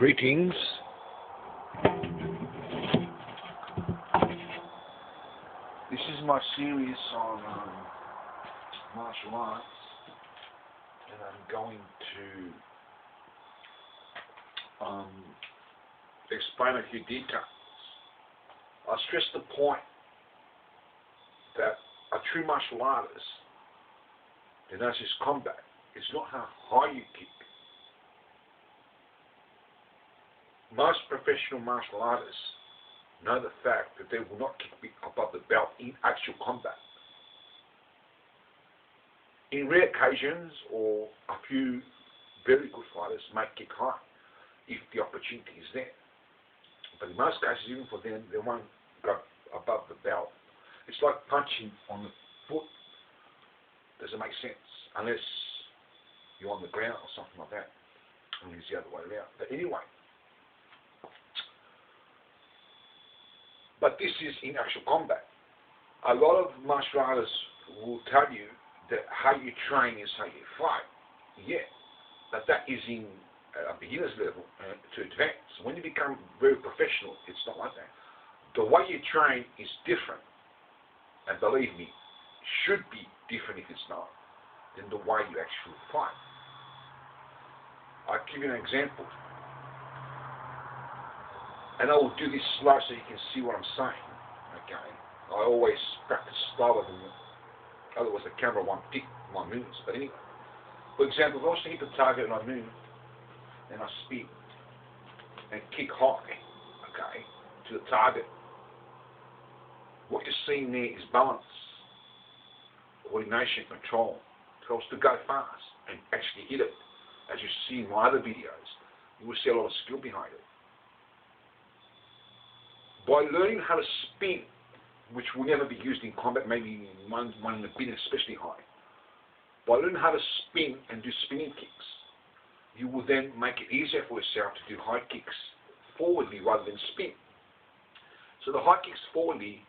Greetings. This is my series on martial arts, and I'm going to explain a few details. I stress the point that a true martial artist, and that's his combat, it's not how high you kick. Most professional martial artists know the fact that they will not kick above the belt in actual combat. In rare occasions, or a few very good fighters may kick high if the opportunity is there. But in most cases, even for them, they won't go above the belt. It's like punching on the foot. Doesn't make sense unless you're on the ground or something like that. And it's the other way around. But anyway, but this is in actual combat. A lot of martial artists will tell you that how you train is how you fight. Yeah, but that is in a beginner's level to advance. When you become very professional, it's not like that. The way you train is different, and believe me, should be different if it's not, than the way you actually fight. I'll give you an example. And I will do this slow so you can see what I'm saying. Okay. I always practice slower than otherwise the camera won't pick my moves. But anyway, for example, if I was to hit the target and I move and I spin and kick high, okay, to the target, what you're seeing there is balance, coordination, control. If I was to go fast and actually hit it, as you see in my other videos, you will see a lot of skill behind it. By learning how to spin, which will never be used in combat, maybe one in a bin, especially high. By learning how to spin and do spinning kicks, you will then make it easier for yourself to do high kicks forwardly rather than spin. So the high kicks forwardly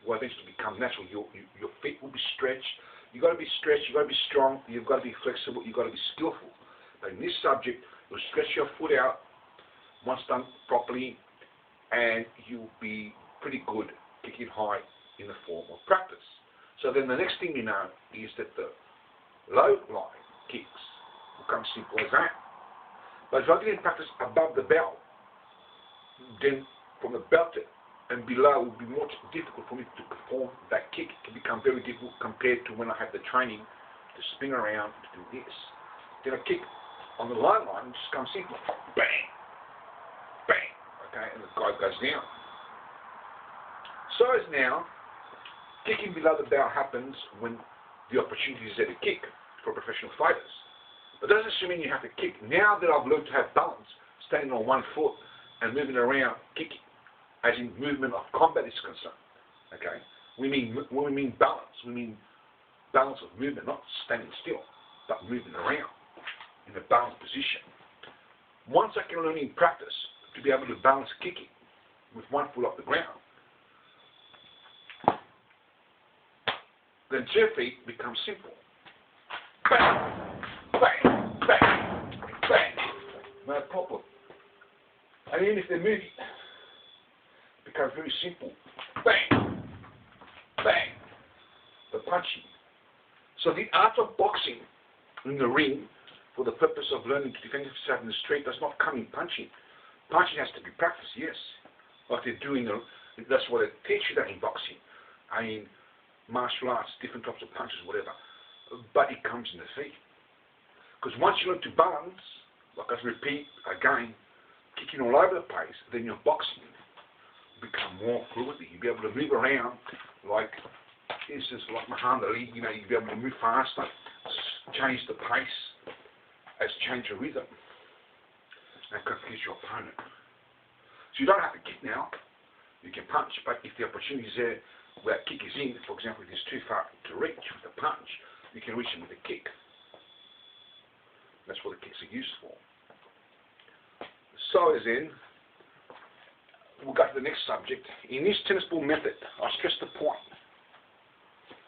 will eventually become natural. Your feet will be stretched. You've got to be stretched, you've got to be strong, you've got to be flexible, you've got to be skillful. But in this subject, you'll stretch your foot out once done properly, and you'll be pretty good kicking high in the form of practice. So then the next thing you know is that the low line kicks will come simple as that. But if I didn't practice above the belt, then from the belt and below it will be more difficult for me to perform that kick. It can become very difficult compared to when I have the training to spin around to do this. Then I kick on the low line, just comes simple. Bang! Bang! Okay, and the guy goes down. So as now, kicking below the belt happens when the opportunity is there to kick for professional fighters. But that doesn't mean you have to kick. Now that I've learned to have balance, standing on one foot and moving around, kicking, as in movement of combat is concerned. Okay, when we mean balance, we mean balance of movement, not standing still, but moving around in a balanced position. Once I can learn in practice to be able to balance kicking with one foot off the ground, then 2 feet becomes simple. Bang! Bang! Bang! Bang! No problem. And even if they're moving, it becomes very simple. Bang! Bang! The punching. So the art of boxing in the ring, for the purpose of learning to defend yourself in the street, does not come in punching. Punching has to be practiced, yes. Like they're doing, that's what they teach you that in boxing. I mean, martial arts, different types of punches, whatever. But it comes in the feet. Because once you learn to balance, like I repeat again, kicking all over the place, then your boxing will become more fluidly. You'll be able to move around like, for instance, like Muhammad Ali, you'll be able to move faster, change the pace, change the rhythm, and confuse your opponent. So you don't have to kick now, you can punch, but if the opportunity is there where a kick is in, for example, if it's too far to reach with a punch, you can reach it with a kick. That's what the kicks are used for. So as in, we'll go to the next subject. In this tennis ball method, I stress the point.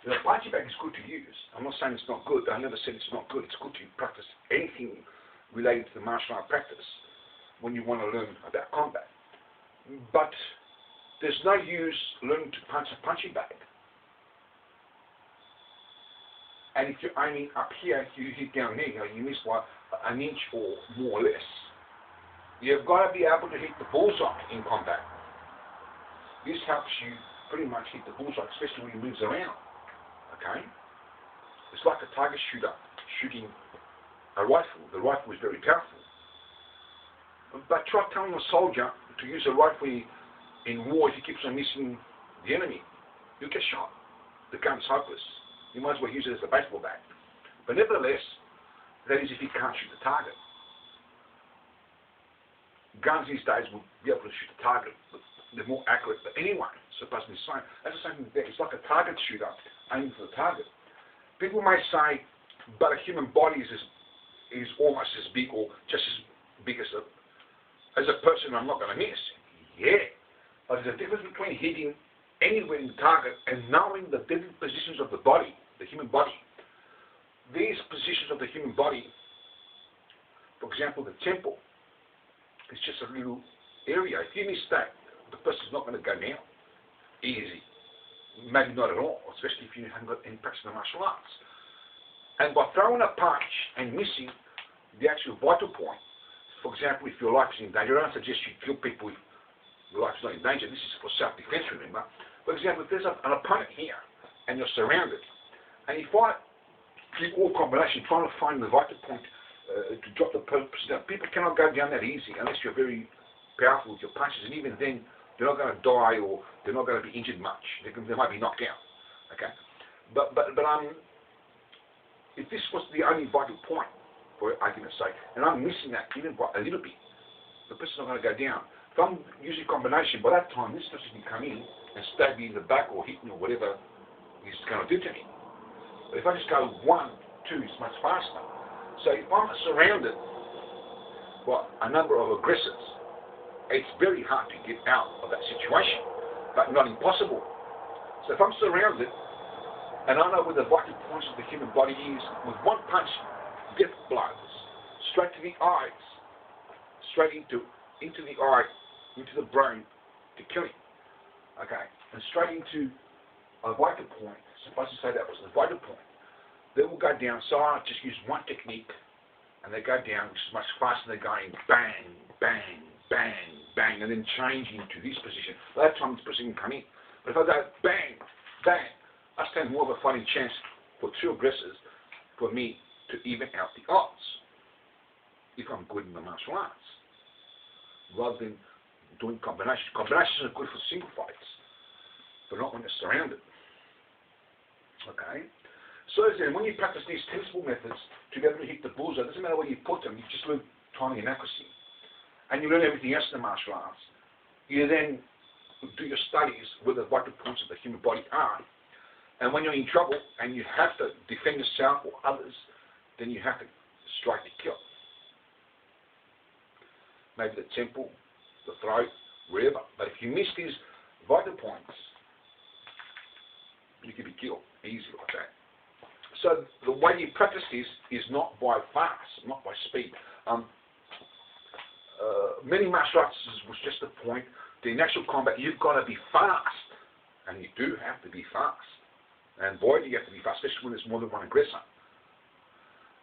The punching bag is good to use. I'm not saying it's not good. I never said it's not good. It's good to practice anything related to the martial art practice. when you want to learn about combat. But there's no use learning to punch a punching bag. And if you're aiming up here, you hit down there, you miss by an inch or more or less. You've got to be able to hit the bullseye in combat. This helps you pretty much hit the bullseye, especially when he moves around. Okay? It's like a target shooter shooting a rifle. The rifle is very powerful. But try telling a soldier to use a rifle in war if he keeps on missing the enemy. You'll get shot. The gun's hopeless. You might as well use it as a baseball bat. But nevertheless, that is if you can't shoot the target. Guns these days will be able to shoot the target, but they're more accurate. But anyway, it's supposed to be the same. That's the same thing there. It's like a target shooter aiming for the target. People may say, but a human body is almost as big or just as big as a person I'm not going to miss. Yeah. But there's a difference between hitting anywhere in the target and knowing the different positions of the body, the human body. These positions of the human body, for example, the temple, is just a little area. If you miss that, the person's not going to go down. Easy. Maybe not at all, especially if you haven't got any practice in the martial arts. And by throwing a punch and missing the actual vital point, for example, if your life is in danger, I don't suggest you kill people if your life is not in danger. This is for self-defense, remember. For example, if there's an opponent here and you're surrounded, and if I keep all combination trying to find the vital point to drop the person down, people cannot go down that easy unless you're very powerful with your punches, and even then, they're not going to die or they're not going to be injured much. They might be knocked down. Okay, but if this was the only vital point, for argument's sake, and I'm missing that even by a little bit, the person's not going to go down. If I'm using combination, by that time this person can come in and stab me in the back or hit me or whatever he's going to do to me. But if I just go 1, 2, it's much faster. So if I'm surrounded by a number of aggressors, it's very hard to get out of that situation, but not impossible. So if I'm surrounded, and I know where the vital points of the human body is, with one punch, death blows, straight to the eyes, straight into the eye, into the brain, to kill him. Okay, and straight into a vital point, supposed to say that was the vital point. They will go down, so I just use one technique, and they go down, which is much faster. They're going bang, bang, bang, bang, and then changing to this position. By that time, this person can come in. But if I go bang, bang, I stand more of a fighting chance for two aggressors for me to even out the odds if I'm good in the martial arts, rather than doing combinations. Combinations are good for single fights, but not when they're surrounded. Okay? So then, when you practice these tensible methods to be able to hit the bullseye, it doesn't matter where you put them, you just learn timing and accuracy. And you learn everything else in the martial arts. You then do your studies where the vital points of the human body are. And when you're in trouble and you have to defend yourself or others, then you have to strike to kill. Maybe the temple, the throat, wherever. But if you miss these vital points, you can be killed easily like that. So the way you practice this is not by fast, not by speed. Many martial arts was just the point. In actual combat, you've got to be fast. And you do have to be fast. And boy, you have to be fast, especially when there's more than one aggressor.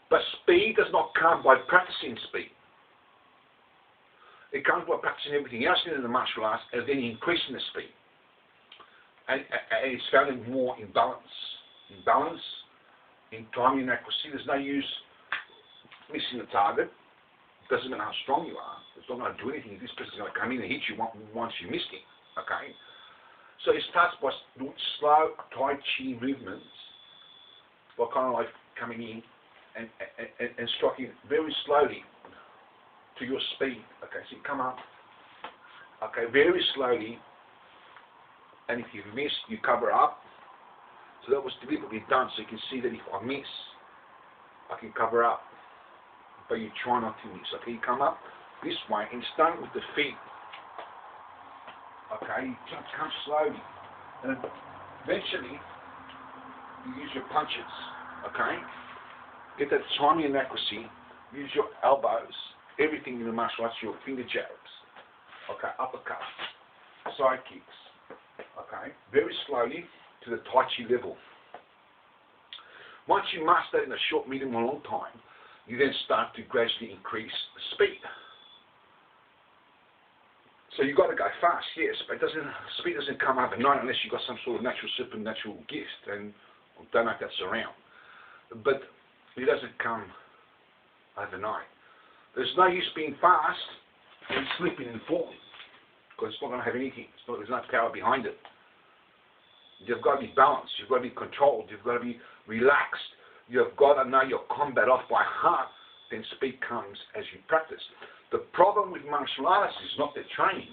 But speed does not come by practicing speed. It comes by practicing everything else in the martial arts and then increasing the speed. And it's found more in balance. In balance, in timing and accuracy, there's no use missing the target. It doesn't matter how strong you are. It's not going to do anything. This person's going to come in and hit you once you missed him. Okay? So it starts by doing slow Tai Chi movements, by kind of like coming in and striking very slowly to your speed. Okay, so you come up, okay, very slowly, and if you miss, you cover up. So that was deliberately done, so you can see that if I miss, I can cover up, but you try not to miss. Okay, you come up this way and start with the feet. Okay, you just come slowly, and eventually you use your punches. Okay, get that timing and accuracy. Use your elbows everything in the martial arts, your finger jabs, okay, uppercuts, side kicks, okay, very slowly to the Tai Chi level. Once you master that in a short, medium, or long time, you then start to gradually increase the speed. So you've got to go fast, yes, but speed doesn't come overnight unless you've got some sort of natural, supernatural gift, and I don't know if that's around. But it doesn't come overnight. There's no use being fast and slipping and falling, because it's not going to have anything. There's no power behind it. You've got to be balanced. You've got to be controlled. You've got to be relaxed. You've got to know your combat off by heart. Then speed comes as you practice. The problem with martial artists is not their training.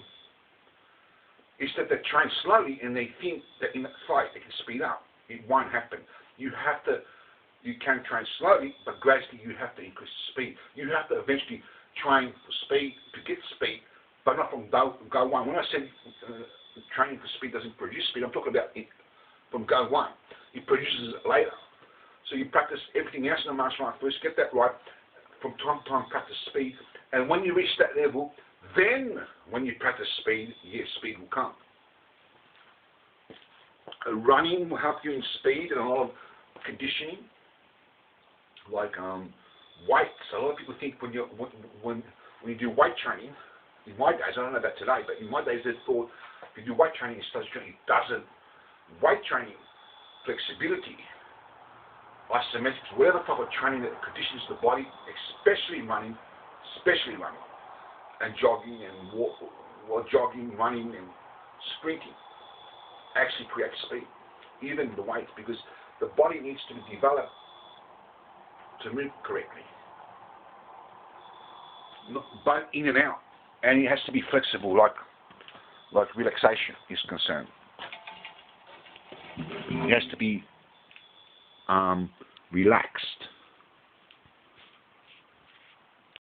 It's that they train slowly and they think that in a fight they can speed up. It won't happen. You can train slowly, but gradually you have to increase the speed. You have to eventually train for speed to get speed, but not from go one. When I said training for speed doesn't produce speed, I'm talking about it from go one. It produces it later. So you practice everything else in the martial art first, get that right. From time to time, practice speed. And when you reach that level, then when you practice speed, yes, speed will come. Running will help you in speed and a lot of conditioning, like weights. A lot of people think when you do weight training, in my days, I don't know about today, but in my days they thought if you do weight training, it doesn't. Weight training, flexibility, isometrics, whatever type of training that conditions the body, especially running, and jogging and jogging, running and sprinting, actually creates speed, even the weights, because the body needs to be developed to move correctly, both in and out, and it has to be flexible, like relaxation is concerned. It has to be relaxed.